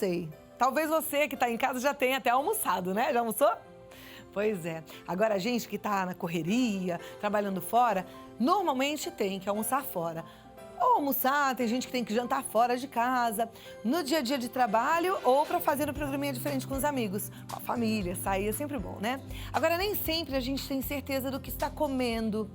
almocei. Talvez você que está em casa já tenha até almoçado, né? Já almoçou? Pois é. Agora, a gente que está na correria, trabalhando fora, normalmente tem que almoçar fora. Ou almoçar, tem gente que tem que jantar fora de casa, no dia a dia de trabalho ou para fazer um programinha diferente com os amigos, com a família, sair é sempre bom, né? Agora, nem sempre a gente tem certeza do que está comendo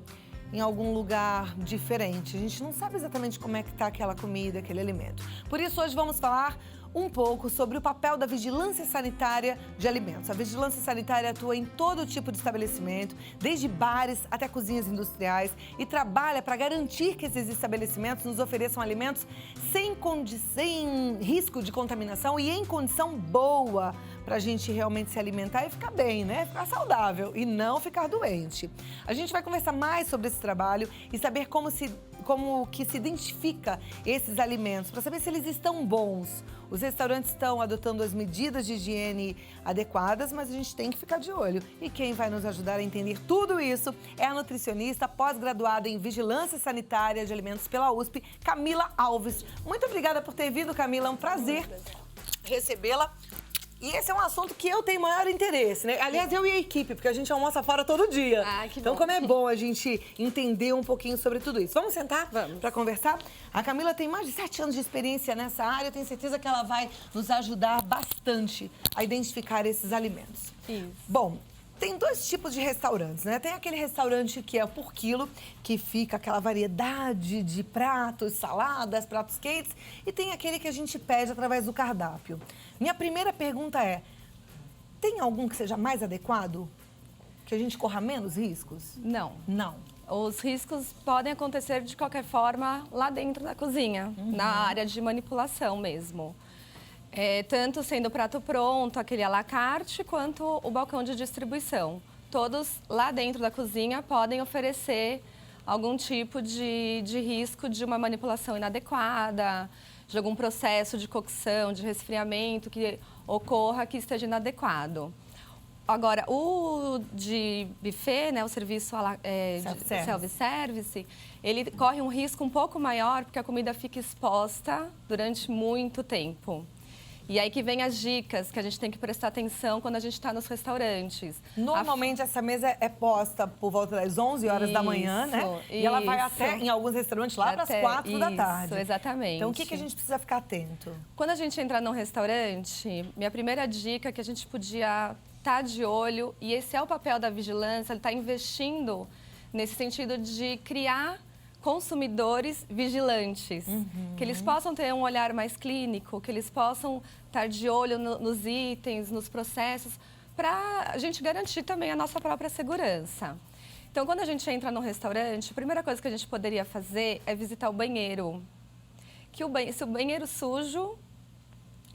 em algum lugar diferente. A gente não sabe exatamente como é que está aquela comida, aquele alimento. Por isso, hoje vamos falar um pouco sobre o papel da vigilância sanitária de alimentos. A vigilância sanitária atua em todo tipo de estabelecimento, desde bares até cozinhas industriais, e trabalha para garantir que esses estabelecimentos nos ofereçam alimentos sem risco de contaminação e em condição boa para a gente realmente se alimentar e ficar bem, né? Ficar saudável e não ficar doente. A gente vai conversar mais sobre esse trabalho e saber como que se identifica esses alimentos, para saber se eles estão bons. Os restaurantes estão adotando as medidas de higiene adequadas, mas a gente tem que ficar de olho. E quem vai nos ajudar a entender tudo isso é a nutricionista pós-graduada em Vigilância Sanitária de Alimentos pela USP, Camila Alves. Muito obrigada por ter vindo, Camila. É um prazer recebê-la. E esse é um assunto que eu tenho maior interesse, né? Aliás, eu e a equipe, porque a gente almoça fora todo dia. Ah, que então, bom. como é bom a gente entender um pouquinho sobre tudo isso. Vamos sentar? Vamos. Para conversar? A Camila tem mais de 7 anos de experiência nessa área. Eu tenho certeza que ela vai nos ajudar bastante a identificar esses alimentos. Isso. Bom, tem 2 tipos de restaurantes, né? Tem aquele restaurante que é por quilo, que fica aquela variedade de pratos, saladas, pratos quentes. E tem aquele que a gente pede através do cardápio. Minha primeira pergunta é, tem algum que seja mais adequado? Que a gente corra menos riscos? Não. Não. Os riscos podem acontecer de qualquer forma lá dentro da cozinha, na área de manipulação mesmo. Tanto sendo o prato pronto, aquele à la carte, quanto o balcão de distribuição. Todos lá dentro da cozinha podem oferecer algum tipo de risco de uma manipulação inadequada, de algum processo de cocção, de resfriamento que ocorra que esteja inadequado. Agora, o de buffet, né, o serviço de self-service, ele corre um risco um pouco maior porque a comida fica exposta durante muito tempo. E aí que vem as dicas que a gente tem que prestar atenção quando a gente está nos restaurantes. Normalmente essa mesa é posta por volta das 11 horas da manhã, né? E ela vai até, em algus restaurantes, lá para as 4 da tarde. Isso, exatamente. Então, o que a gente precisa ficar atento? Quando a gente entrar num restaurante, minha primeira dica é que a gente podia estar de olho, e esse é o papel da vigilância, ele está investindo nesse sentido de criar consumidores vigilantes, que eles possam ter um olhar mais clínico, que eles possam estar de olho nos itens, nos processos, para a gente garantir também a nossa própria segurança. Então, quando a gente entra num restaurante, a primeira coisa que a gente poderia fazer é visitar o banheiro. Se o banheiro sujo,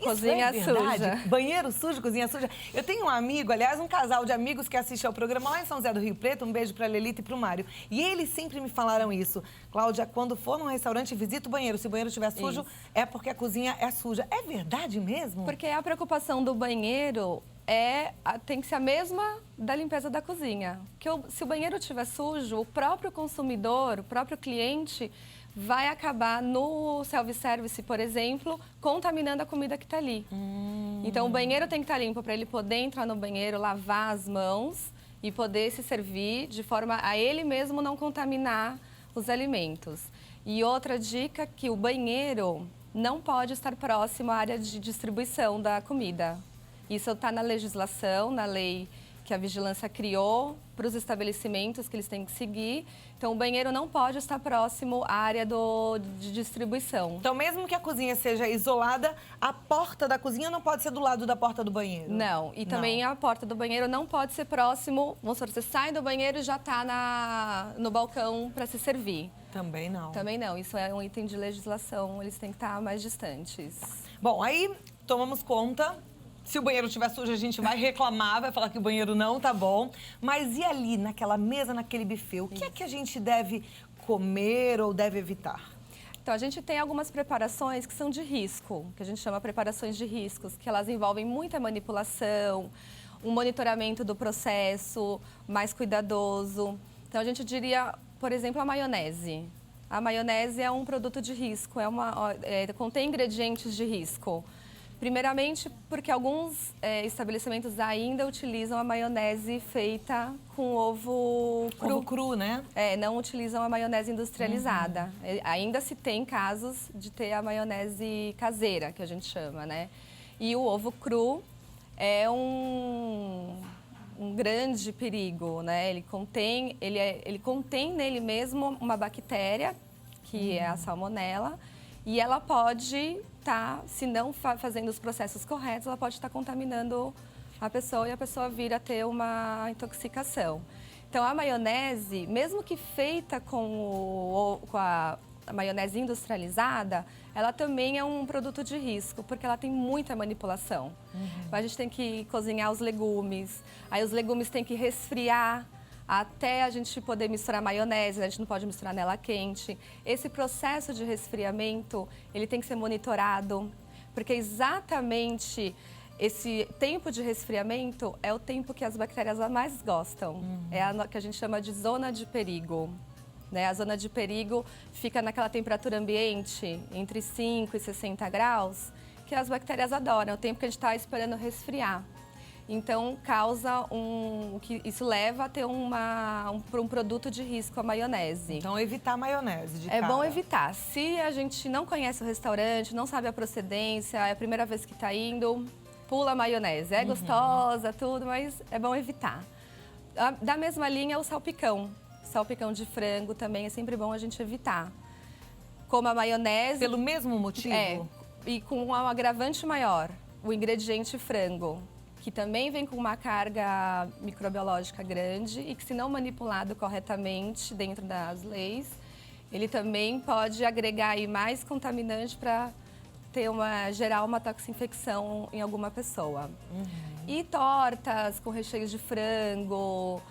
cozinha suja. Banheiro sujo, cozinha suja. Eu tenho um amigo, aliás, um casal de amigos que assiste ao programa lá em São José do Rio Preto. Um beijo pra Lelita e pro Mário. E eles sempre me falaram isso. Cláudia, quando for num restaurante, visita o banheiro. Se o banheiro estiver sujo, é porque a cozinha é suja. É verdade mesmo? Porque a preocupação do banheiro tem que ser a mesma da limpeza da cozinha. Se o banheiro estiver sujo, o próprio consumidor, o próprio cliente vai acabar no self-service, por exemplo, contaminando a comida que está ali. Então, o banheiro tem que estar limpo para ele poder entrar no banheiro, lavar as mãos e poder se servir de forma a ele mesmo não contaminar os alimentos. E outra dica, que o banheiro não pode estar próximo à área de distribuição da comida. Isso está na legislação, na lei que a vigilância criou para os estabelecimentos que eles têm que seguir. Então, o banheiro não pode estar próximo à área de distribuição. Então, mesmo que a cozinha seja isolada, a porta da cozinha não pode ser do lado da porta do banheiro? Não. E também a porta do banheiro não pode ser próximo. Vamos supor, você sai do banheiro e já está no balcão para se servir. Também não. Também não. Isso é um item de legislação. Eles têm que estar mais distantes. Bom, aí tomamos conta. Se o banheiro estiver sujo, a gente vai reclamar, vai falar que o banheiro não tá bom. Mas e ali, naquela mesa, naquele buffet, o que é que a gente deve comer ou deve evitar? Então, a gente tem algumas preparações que são de risco, que a gente chama preparações de riscos, que elas envolvem muita manipulação, um monitoramento do processo mais cuidadoso. Então, a gente diria, por exemplo, a maionese. A maionese é um produto de risco, contém ingredientes de risco. Primeiramente, porque alguns estabelecimentos ainda utilizam a maionese feita com ovo cru. Ovo cru, né? Não utilizam a maionese industrializada. Ainda se tem casos de ter a maionese caseira, que a gente chama, né? E o ovo cru é um grande perigo, né? Ele contém nele mesmo uma bactéria, que é a salmonela, e ela pode estar, se não fazendo os processos corretos, ela pode estar contaminando a pessoa e a pessoa vir a ter uma intoxicação. Então, a maionese, mesmo que feita com a maionese industrializada, ela também é um produto de risco, porque ela tem muita manipulação. A gente tem que cozinhar os legumes, aí os legumes têm que resfriar até a gente poder misturar maionese, a gente não pode misturar nela quente. Esse processo de resfriamento, ele tem que ser monitorado, porque exatamente esse tempo de resfriamento é o tempo que as bactérias mais gostam. É a que a gente chama de zona de perigo. Né? A zona de perigo fica naquela temperatura ambiente, entre 5 e 60 graus, que as bactérias adoram, é o tempo que a gente está esperando resfriar. Então, isso leva a ter um produto de risco, a maionese. Então, evitar a maionese de É cara. bom evitar. Se a gente não conhece o restaurante, não sabe a procedência, é a primeira vez que está indo, pula a maionese. É gostosa, tudo, mas é bom evitar. Da mesma linha, o salpicão. Salpicão de frango também é sempre bom a gente evitar. Como a maionese... Pelo mesmo motivo? E com um agravante maior, o ingrediente frango, que também vem com uma carga microbiológica grande e que, se não manipulado corretamente dentro das leis, ele também pode agregar aí mais contaminante para gerar uma toxinfecção em alguma pessoa. E tortas com recheios de frango,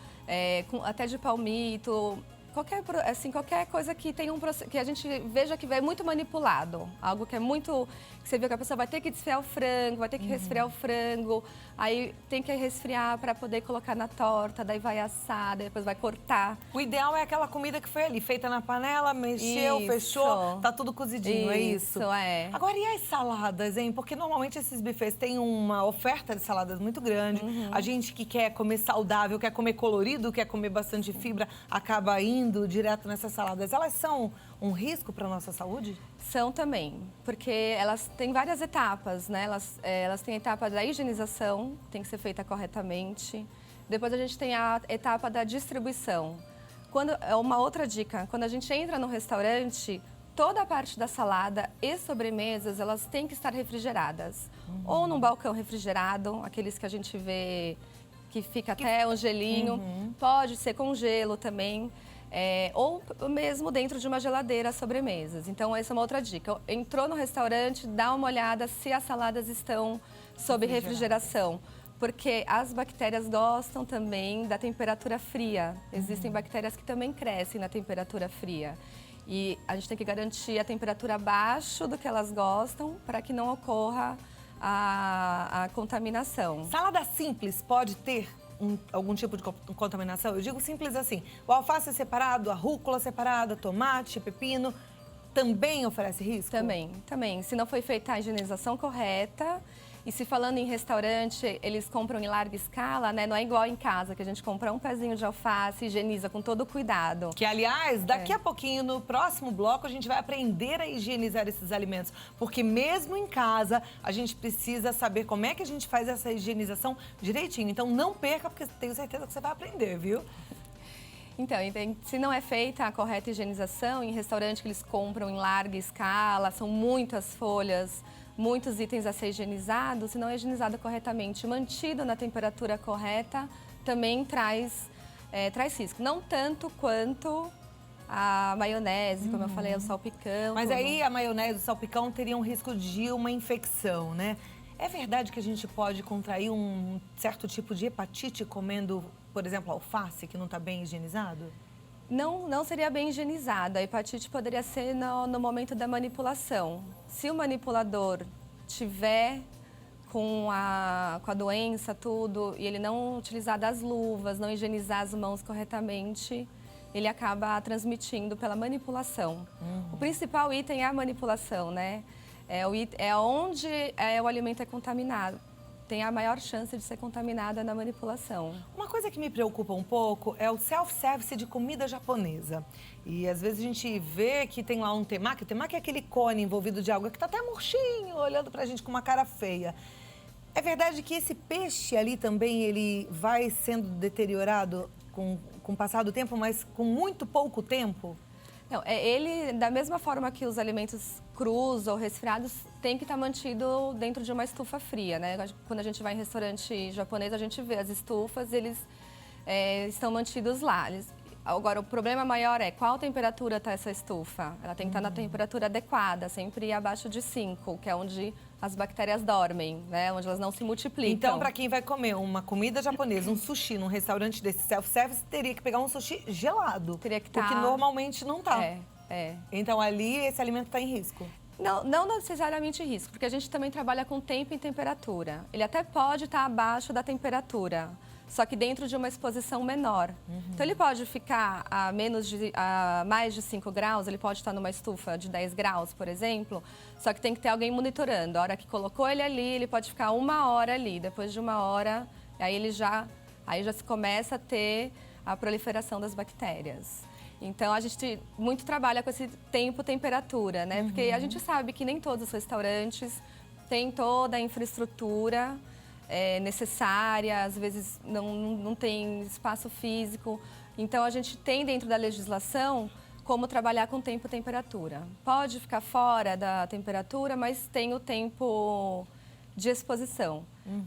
até de palmito, qualquer coisa que tenha que a gente veja que é muito manipulado. Algo que é muito... que você vê que a pessoa vai ter que desfiar o frango, vai ter que resfriar o frango, aí tem que resfriar para poder colocar na torta, daí vai assar, depois vai cortar. O ideal é aquela comida que foi ali, feita na panela, mexeu, fechou, tá tudo cozidinho, é isso? Isso, é. Agora, e as saladas, hein? Porque normalmente esses buffets têm uma oferta de saladas muito grande. A gente que quer comer saudável, quer comer colorido, quer comer bastante fibra, acaba indo direto nessas saladas. Elas são um risco para a nossa saúde? São também, porque elas têm várias etapas, né? Elas têm a etapa da higienização, tem que ser feita corretamente. Depois a gente tem a etapa da distribuição. Uma outra dica, quando a gente entra no restaurante, toda a parte da salada e sobremesas, elas têm que estar refrigeradas. Ou num balcão refrigerado, aqueles que a gente vê que fica até um gelinho. Pode ser com gelo também. Ou mesmo dentro de uma geladeira, sobremesas. Então, essa é uma outra dica. Entrou no restaurante, dá uma olhada se as saladas estão sob refrigeração. Porque as bactérias gostam também da temperatura fria. Existem bactérias que também crescem na temperatura fria. E a gente tem que garantir a temperatura abaixo do que elas gostam para que não ocorra a contaminação. Salada simples pode ter algum tipo de contaminação? Eu digo simples assim, o alface separado, a rúcula separada, tomate, pepino, também oferece risco? Também. Se não foi feita a higienização correta, e se falando em restaurante, eles compram em larga escala, né? Não é igual em casa, que a gente compra um pezinho de alface e higieniza com todo o cuidado. Que, aliás, daqui a pouquinho, no próximo bloco, a gente vai aprender a higienizar esses alimentos. Porque mesmo em casa, a gente precisa saber como é que a gente faz essa higienização direitinho. Então, não perca, porque tenho certeza que você vai aprender, viu? Então, se não é feita a correta higienização, em restaurante que eles compram em larga escala, são muitas folhas, muitos itens a ser higienizados, se não é higienizado corretamente, mantido na temperatura correta, também traz risco. Não tanto quanto a maionese, como eu falei, o salpicão. Mas aí a maionese e o salpicão teriam risco de uma infecção, né? É verdade que a gente pode contrair um certo tipo de hepatite comendo, por exemplo, alface, que não está bem higienizado? Não seria bem higienizada. A hepatite poderia ser no momento da manipulação. Se o manipulador tiver com a doença, tudo, e ele não utilizar das luvas, não higienizar as mãos corretamente, ele acaba transmitindo pela manipulação. O principal item é a manipulação, né? É onde o alimento é contaminado. Tem a maior chance de ser contaminada na manipulação. Uma coisa que me preocupa um pouco é o self-service de comida japonesa. E às vezes a gente vê que tem lá um temaki. O temaki é aquele cone envolvido de água que tá até murchinho, olhando pra gente com uma cara feia. É verdade que esse peixe ali também, ele vai sendo deteriorado com o passar do tempo, mas com muito pouco tempo? Não, ele, da mesma forma que os alimentos crus ou resfriados, tem que estar mantido dentro de uma estufa fria, né? Quando a gente vai em restaurante japonês, a gente vê as estufas, eles estão mantidos lá. Agora, o problema maior é qual temperatura está essa estufa. Ela tem que estar na temperatura adequada, sempre abaixo de 5, que é onde as bactérias dormem, né? Onde elas não se multiplicam. Então, para quem vai comer uma comida japonesa, um sushi num restaurante desse self-service, teria que pegar um sushi gelado. Teria que estar... O que normalmente não tá. É. Então, ali, esse alimento está em risco. Não necessariamente risco, porque a gente também trabalha com tempo e temperatura. Ele até pode estar abaixo da temperatura, só que dentro de uma exposição menor. Então, ele pode ficar a mais de 5 graus, ele pode estar numa estufa de 10 graus, por exemplo, só que tem que ter alguém monitorando. A hora que colocou ele ali, ele pode ficar 1 hora ali. Depois de 1 hora, aí já se começa a ter a proliferação das bactérias. Então, a gente muito trabalha com esse tempo, temperatura, né? Porque a gente sabe que nem todos os restaurantes têm toda a infraestrutura necessária, às vezes não tem espaço físico. Então, a gente tem dentro da legislação como trabalhar com tempo e temperatura. Pode ficar fora da temperatura, mas tem o tempo de exposição.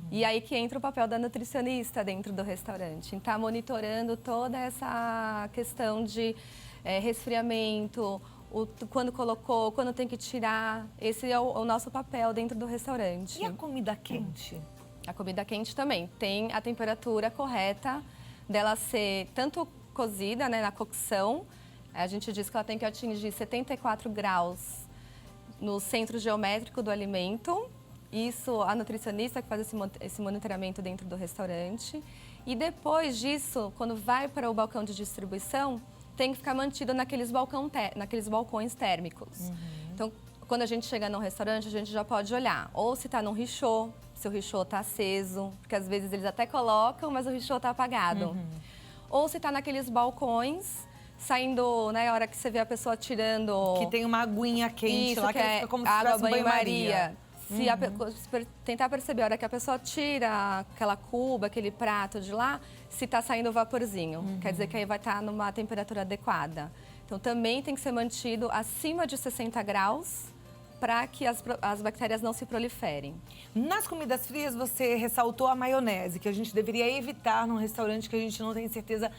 E aí que entra o papel da nutricionista dentro do restaurante, está monitorando toda essa questão de resfriamento, quando colocou, quando tem que tirar. Esse é o nosso papel dentro do restaurante. E a comida quente? A comida quente também tem a temperatura correta dela ser tanto cozida, né, na cocção. A gente diz que ela tem que atingir 74 graus no centro geométrico do alimento. Isso, a nutricionista que faz esse monitoramento dentro do restaurante. E depois disso, quando vai para o balcão de distribuição, tem que ficar mantido naqueles balcões térmicos. Então, quando a gente chega num restaurante, a gente já pode olhar ou se está num richô, se o richô está aceso, porque às vezes eles até colocam, mas o richô está apagado. Ou se está naqueles balcões, saindo, né, a hora que você vê a pessoa tirando... Que tem uma aguinha quente isso, lá, que fica como se água tivesse banho-maria. Tentar perceber a hora que a pessoa tira aquela cuba, aquele prato de lá, se está saindo vaporzinho. Quer dizer que aí vai estar numa temperatura adequada. Então, também tem que ser mantido acima de 60 graus para que as bactérias não se proliferem. Nas comidas frias, você ressaltou a maionese, que a gente deveria evitar num restaurante que a gente não tem certeza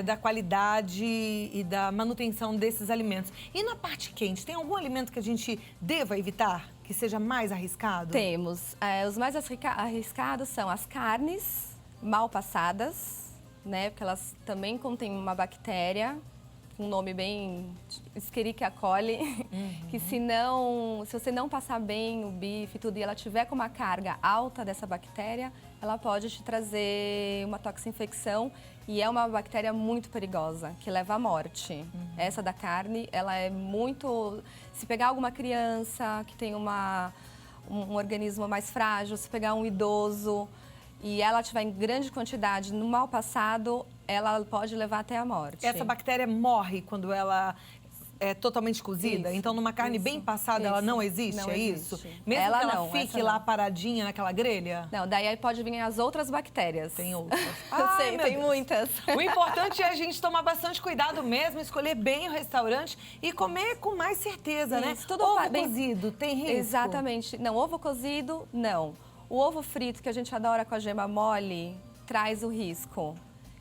da qualidade e da manutenção desses alimentos. E na parte quente, tem algum alimento que a gente deva evitar, que seja mais arriscado? Temos. Os mais arriscados são as carnes mal passadas, né? Porque elas também contêm uma bactéria, um nome bem Escherichia coli, que se você não passar bem o bife e tudo, e ela tiver com uma carga alta dessa bactéria, ela pode te trazer uma toxinfecção e é uma bactéria muito perigosa, que leva à morte. Essa da carne, ela é muito... Se pegar alguma criança que tem um organismo mais frágil, se pegar um idoso e ela tiver em grande quantidade no mal passado, ela pode levar até a morte. Essa bactéria morre quando ela é totalmente cozida? Isso, então, numa carne bem passada, ela não existe, não isso? existe. Mesmo ela que ela não, fique lá paradinha naquela grelha? Não, daí aí pode vir as outras bactérias. Tem outras. Eu sei, tem Deus. muitas. O importante é a gente tomar bastante cuidado mesmo, escolher bem o restaurante e comer com mais certeza, né? Tudo ovo bem cozido, tem risco? Exatamente. Não, ovo cozido, não. O ovo frito, que a gente adora com a gema mole, traz o risco,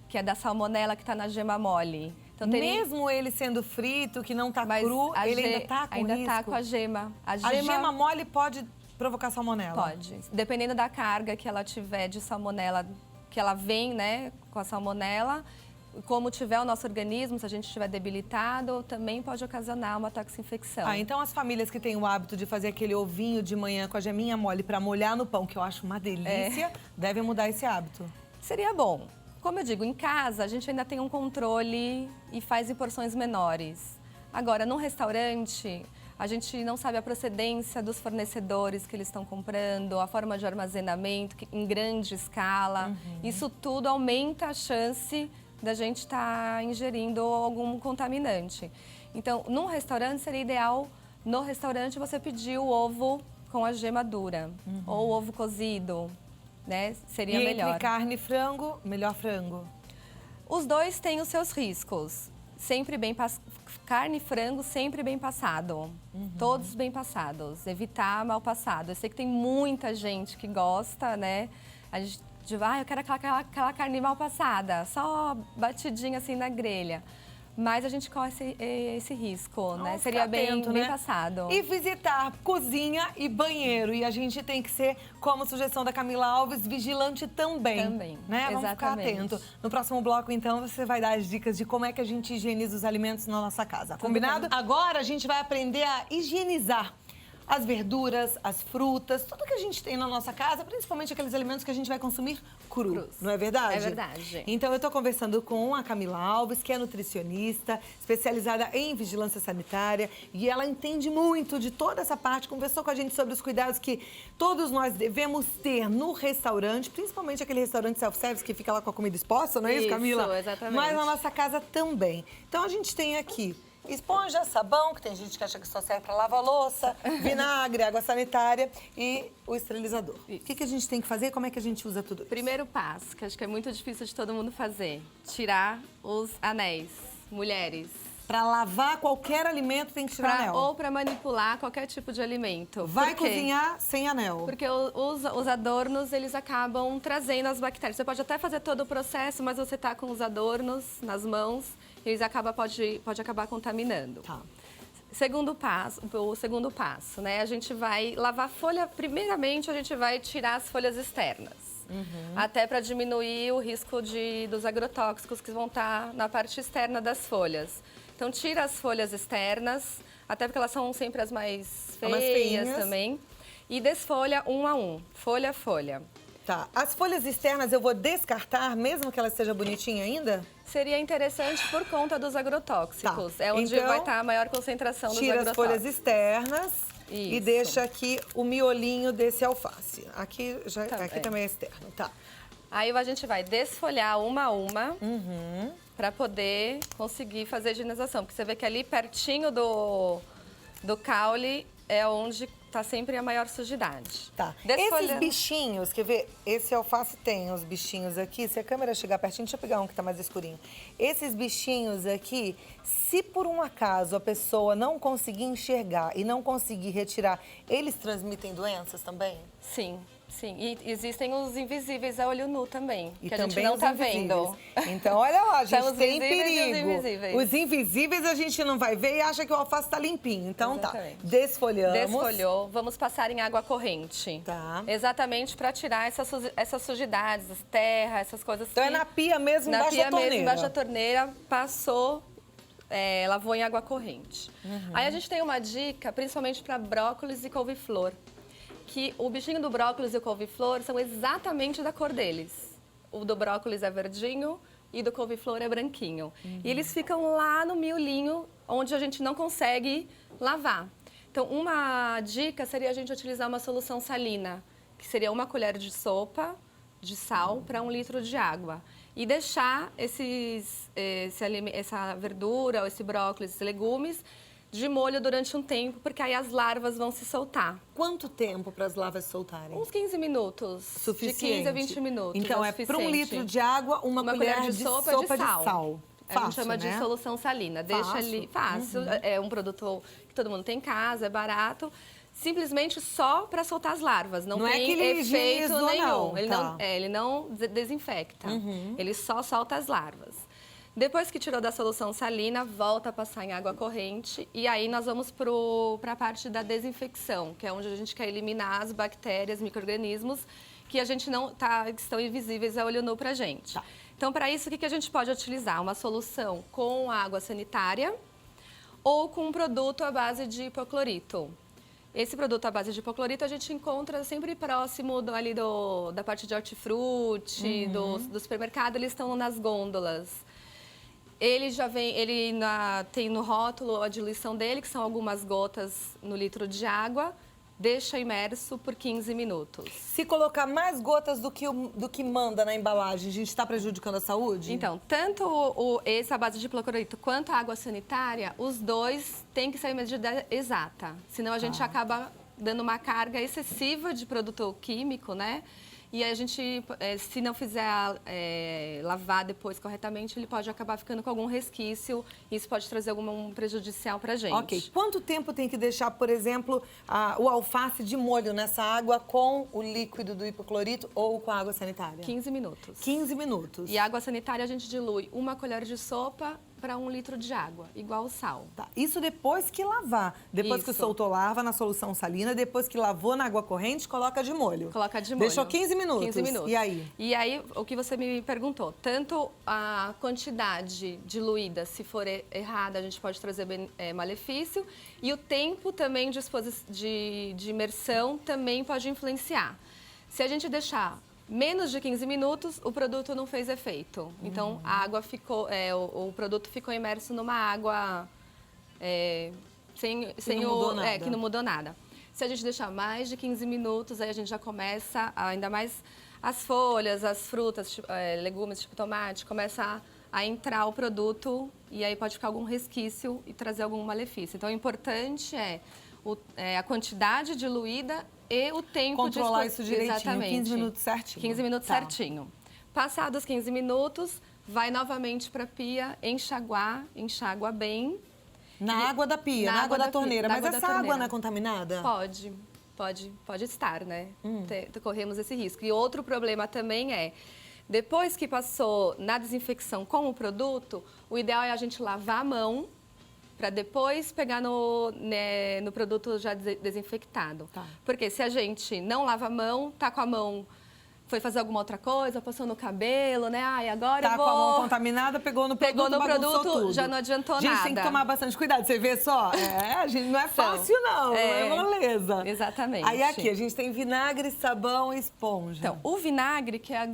que é da salmonela que está na gema mole. Então, mesmo ele sendo frito, que não está cru, ele ainda está com risco? Ainda está com a gema. A gema mole pode provocar salmonela? Pode. Dependendo da carga que ela tiver de salmonela, que ela vem, né, com a salmonela, como tiver o nosso organismo, se a gente estiver debilitado, também pode ocasionar uma toxinfecção. Então as famílias que têm o hábito de fazer aquele ovinho de manhã com a geminha mole para molhar no pão, que eu acho uma delícia, devem mudar esse hábito. Seria bom. Como eu digo, em casa a gente ainda tem um controle e faz em porções menores. Agora, num restaurante, A gente não sabe a procedência dos fornecedores que eles estão comprando, a forma de armazenamento em grande escala. Isso tudo aumenta a chance da gente estar ingerindo algum contaminante. Então, num restaurante seria ideal, no restaurante, você pedir o ovo com a gema dura ou o ovo cozido, né? Seria melhor. Entre carne e frango, melhor frango. Os dois têm os seus riscos. Sempre bem carne e frango sempre bem passado. Todos bem passados. Evitar mal passado. Eu sei que tem muita gente que gosta, né? A gente eu quero aquela carne mal passada, só batidinha assim na grelha. Mas a gente corre esse risco, né? Seria bem passado. E visitar cozinha e banheiro. E a gente tem que ser, como sugestão da Camila Alves, vigilante também. Também, né? Vamos ficar atento. No próximo bloco, então, você vai dar as dicas de como é que a gente higieniza os alimentos na nossa casa. Combinado? Agora a gente vai aprender a higienizar as verduras, as frutas, tudo que a gente tem na nossa casa, principalmente aqueles alimentos que a gente vai consumir crus, não é verdade? É verdade. Então, eu estou conversando com a Camila Alves, que é nutricionista, especializada em vigilância sanitária, e ela entende muito de toda essa parte, conversou com a gente sobre os cuidados que todos nós devemos ter no restaurante, principalmente aquele restaurante self-service que fica lá com a comida exposta, não é isso, Camila? Isso, exatamente. Mas na nossa casa também. Então, a gente tem aqui esponja, sabão, que tem gente que acha que só serve para lavar louça, vinagre, água sanitária e o esterilizador. O que a gente tem que fazer? Como é que a gente usa tudo isso? Primeiro passo, que acho que é muito difícil de todo mundo fazer. Tirar os anéis. Mulheres. Para lavar qualquer alimento tem que tirar anel. Ou para manipular qualquer tipo de alimento. Vai cozinhar sem anel. Porque os adornos, eles acabam trazendo as bactérias. Você pode até fazer todo o processo, mas você tá com os adornos nas mãos, eles pode acabar contaminando. Tá. O segundo passo, né? A gente vai lavar a folha. Primeiramente, a gente vai tirar as folhas externas. Até para diminuir o risco dos agrotóxicos que vão estar na parte externa das folhas. Então, tira as folhas externas, até porque elas são sempre as mais feias também. E desfolha um a um, folha a folha. Tá. As folhas externas eu vou descartar, mesmo que ela esteja bonitinha ainda? Seria interessante por conta dos agrotóxicos. Tá. É onde então, vai estar a maior concentração dos agrotóxicos. Tira as folhas externas e deixa aqui o miolinho desse alface. Aqui também é externo, tá. Aí a gente vai desfolhar uma a uma para poder conseguir fazer a higienização. Porque você vê que ali pertinho do caule é onde tá sempre a maior sujidade. Tá. Esses bichinhos, quer ver? Esse alface tem os bichinhos aqui. Se a câmera chegar pertinho, deixa eu pegar um que tá mais escurinho. Esses bichinhos aqui, se por um acaso a pessoa não conseguir enxergar e não conseguir retirar, eles transmitem doenças também? Sim. Sim, e existem os invisíveis a olho nu também, e que a também gente não tá vendo. Então, olha lá, a gente tem perigo. Os invisíveis a gente não vai ver e acha que o alface tá limpinho. Então exatamente. Tá, desfolhamos. Desfolhou, vamos passar em água corrente. Tá. Exatamente para tirar essas sujidades, as terras, essas coisas então é na pia mesmo, embaixo da torneira? Na pia mesmo, embaixo da torneira, passou, lavou em água corrente. Aí a gente tem uma dica, principalmente para brócolis e couve-flor. Que o bichinho do brócolis e o couve-flor são exatamente da cor deles. O do brócolis é verdinho e do couve-flor é branquinho. E eles ficam lá no miolinho, onde a gente não consegue lavar. Então, uma dica seria a gente utilizar uma solução salina, que seria 1 colher de sopa de sal para 1 litro de água. E deixar essa verdura, ou esse brócolis, esses legumes, de molho durante um tempo, porque aí as larvas vão se soltar. Quanto tempo para as larvas soltarem? Uns 15 minutos. Suficiente. De 15 a 20 minutos. Então é para 1 litro de água, uma colher de sopa de sal. A gente chama de solução salina. Deixa ali, fácil. É um produto que todo mundo tem em casa, é barato. Simplesmente só para soltar as larvas. Não tem efeito nenhum. Ele não desinfecta. Ele só solta as larvas. Depois que tirou da solução salina, volta a passar em água corrente e aí nós vamos para a parte da desinfecção, que é onde a gente quer eliminar as bactérias, micro-organismos que a gente que estão invisíveis a olho nu para a gente. Tá. Então, para isso, o que a gente pode utilizar? Uma solução com água sanitária ou com um produto à base de hipoclorito. Esse produto à base de hipoclorito a gente encontra sempre próximo da parte de hortifruti, do supermercado, eles estão nas gôndolas. Ele já vem, tem no rótulo a diluição dele, que são algumas gotas no litro de água. Deixa imerso por 15 minutos. Se colocar mais gotas do que manda na embalagem, a gente está prejudicando a saúde? Então, tanto esse, a base de hipoclorito, quanto a água sanitária, os dois têm que ser em medida exata. Senão a gente acaba dando uma carga excessiva de produto químico, né? E a gente, se não fizer lavar depois corretamente, ele pode acabar ficando com algum resquício e isso pode trazer algum prejudicial pra gente. Ok. Quanto tempo tem que deixar, por exemplo, o alface de molho nessa água com o líquido do hipoclorito ou com a água sanitária? 15 minutos. 15 minutos. E a água sanitária a gente dilui 1 colher de sopa para 1 litro de água, igual o sal. Tá. Isso depois que lavar. Depois que soltou, lava na solução salina. Depois que lavou na água corrente, coloca de molho. Coloca de molho. Deixou 15 minutos. 15 minutos. E aí? E aí, o que você me perguntou, tanto a quantidade diluída, se for errada, a gente pode trazer malefício, e o tempo também de imersão também pode influenciar. Se a gente deixar menos de 15 minutos, o produto não fez efeito. Então, a água ficou, o produto ficou imerso numa água que não mudou nada. Se a gente deixar mais de 15 minutos, aí a gente já começa, ainda mais as folhas, as frutas, legumes, tipo tomate, começa a entrar o produto e aí pode ficar algum resquício e trazer algum malefício. Então, o importante é a quantidade diluída e o tempo controlar isso direitinho, exatamente. 15 minutos certinho. 15 minutos certinho. Passados 15 minutos, vai novamente para a pia, enxágua bem. Na água da pia, na água da torneira. Mas essa água não é contaminada? Pode estar, né? Corremos esse risco. E outro problema também depois que passou na desinfecção com o produto, o ideal é a gente lavar a mão para depois pegar no produto já desinfectado. Tá. Porque se a gente não lava a mão, tá com a mão, foi fazer alguma outra coisa, passou no cabelo, né? Ai, agora eu vou... Tá com a mão contaminada, pegou no produto, tudo. Já não adiantou nada. A gente tem que tomar bastante cuidado. Você vê só? A gente não é fácil, não é moleza. Exatamente. Aí aqui, a gente tem vinagre, sabão e esponja. Então, o vinagre, que é o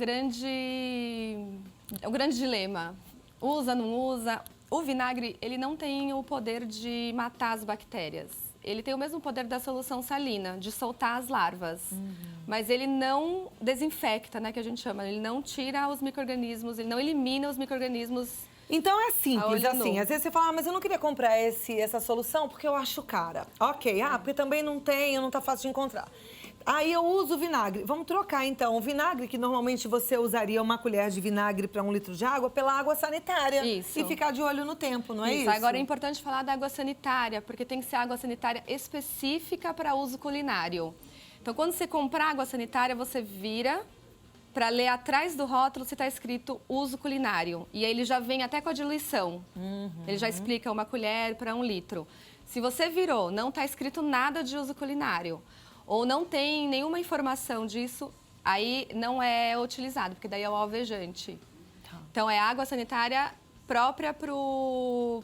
grande dilema. Usa, não usa... O vinagre, ele não tem o poder de matar as bactérias. Ele tem o mesmo poder da solução salina, de soltar as larvas. Mas ele não desinfecta, né, que a gente chama. Ele não tira os micro-organismos, ele não elimina os micro-organismos. Então é simples, assim, às vezes você fala, mas eu não queria comprar essa solução porque eu acho cara. Ok, porque também não tá fácil de encontrar. Aí eu uso vinagre. Vamos trocar, então, o vinagre, que normalmente você usaria 1 colher de vinagre para 1 litro de água, pela água sanitária. Isso. E ficar de olho no tempo, não é isso? Agora é importante falar da água sanitária, porque tem que ser água sanitária específica para uso culinário. Então, quando você comprar água sanitária, você vira para ler atrás do rótulo se está escrito uso culinário. E aí ele já vem até com a diluição. Ele já explica 1 colher para 1 litro. Se você virou, não está escrito nada de uso culinário, ou não tem nenhuma informação disso, aí não é utilizado, porque daí é o alvejante. Então, é água sanitária própria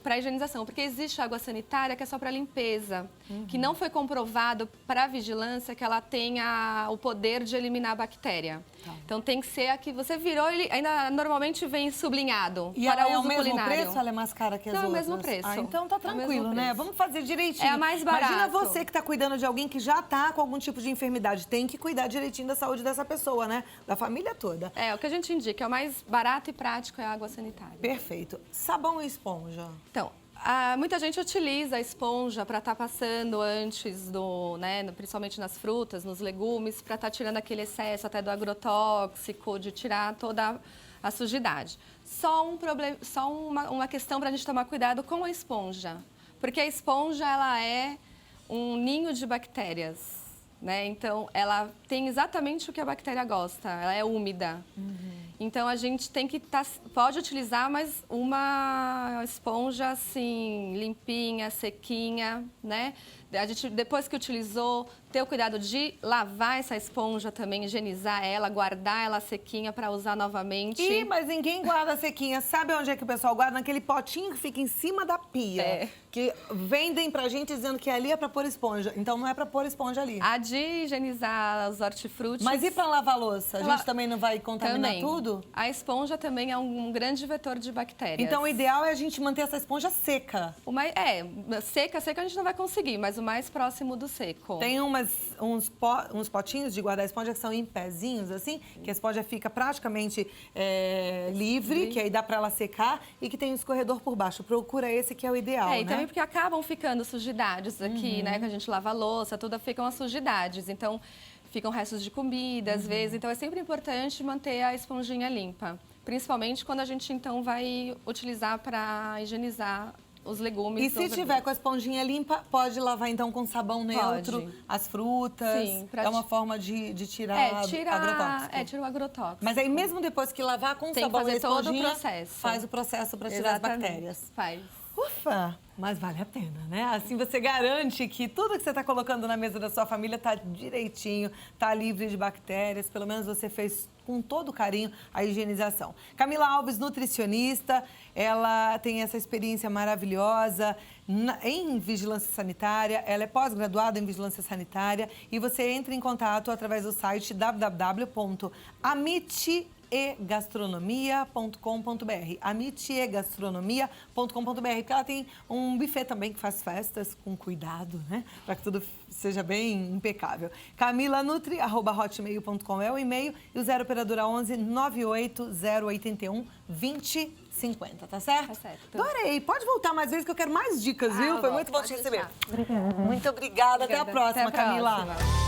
para higienização, porque existe água sanitária que é só para limpeza, que não foi comprovado para a vigilância que ela tenha o poder de eliminar a bactéria. Então tem que ser a que você virou, ele ainda normalmente vem sublinhado e para ela uso culinário. É o mesmo preço ou ela é mais cara que as outras? Não, é o mesmo preço. Então tá tranquilo, né? Vamos fazer direitinho. É a mais barata. Imagina você que tá cuidando de alguém que já tá com algum tipo de enfermidade. Tem que cuidar direitinho da saúde dessa pessoa, né? Da família toda. O que a gente indica, é o mais barato e prático é a água sanitária. Perfeito. Sabão e esponja? Então, muita gente utiliza a esponja para estar passando antes principalmente nas frutas, nos legumes, para estar tirando aquele excesso até do agrotóxico, de tirar toda a sujidade. Só uma questão para a gente tomar cuidado com a esponja, porque a esponja ela é um ninho de bactérias, né? Então, ela tem exatamente o que a bactéria gosta, ela é úmida. Então, a gente tem que pode utilizar, mas uma esponja, assim, limpinha, sequinha, né? A gente, depois que utilizou, ter o cuidado de lavar essa esponja também, higienizar ela, guardar ela sequinha para usar novamente. Ih, mas ninguém guarda sequinha. Sabe onde é que o pessoal guarda? Naquele potinho que fica em cima da pia. É. Que vendem pra gente dizendo que ali é pra pôr esponja. Então não é pra pôr esponja ali. A de higienizar os hortifrutis. Mas e pra lavar louça? A gente também não vai contaminar também. tudo? A esponja também é um grande vetor de bactérias. Então o ideal é a gente manter essa esponja seca. Seca a gente não vai conseguir, mas o mais próximo do seco. Tem uns potinhos de guardar esponja que são em pezinhos, assim, que a esponja fica praticamente livre, que aí dá pra ela secar e que tem um escorredor por baixo. Procura esse que é o ideal, E né? também porque acabam ficando sujidades aqui, né? Que a gente lava a louça, tudo ficam as sujidades. Então, ficam restos de comida, às vezes. Então, é sempre importante manter a esponjinha limpa. Principalmente quando a gente, então, vai utilizar para higienizar os legumes. E se tiver com a esponjinha limpa, pode lavar então com sabão neutro as frutas. Sim, é uma forma de tirar agrotóxico. Tira o agrotóxico. Mas aí mesmo depois que lavar com tem sabão que fazer e a esponjinha, todo o processo. faz o processo para tirar as bactérias. Faz. Ufa! Mas vale a pena, né? Assim você garante que tudo que você está colocando na mesa da sua família está direitinho, está livre de bactérias. Pelo menos você fez com todo carinho a higienização. Camila Alves, nutricionista, ela tem essa experiência maravilhosa em vigilância sanitária, ela é pós-graduada em vigilância sanitária e você entra em contato através do site www.amitiegastronomia.com.br amitiegastronomia.com.br, porque ela tem um buffet também que faz festas com cuidado, né? Para que tudo seja bem impecável. camilanutri@hotmail.com é o e-mail e o 0 operadora 11 98081 2050, tá certo? Tá certo. Adorei. Pode voltar mais vezes que eu quero mais dicas, viu? Foi muito bom te receber. Obrigada. Muito obrigada. Até a próxima, Até a Camila. próxima.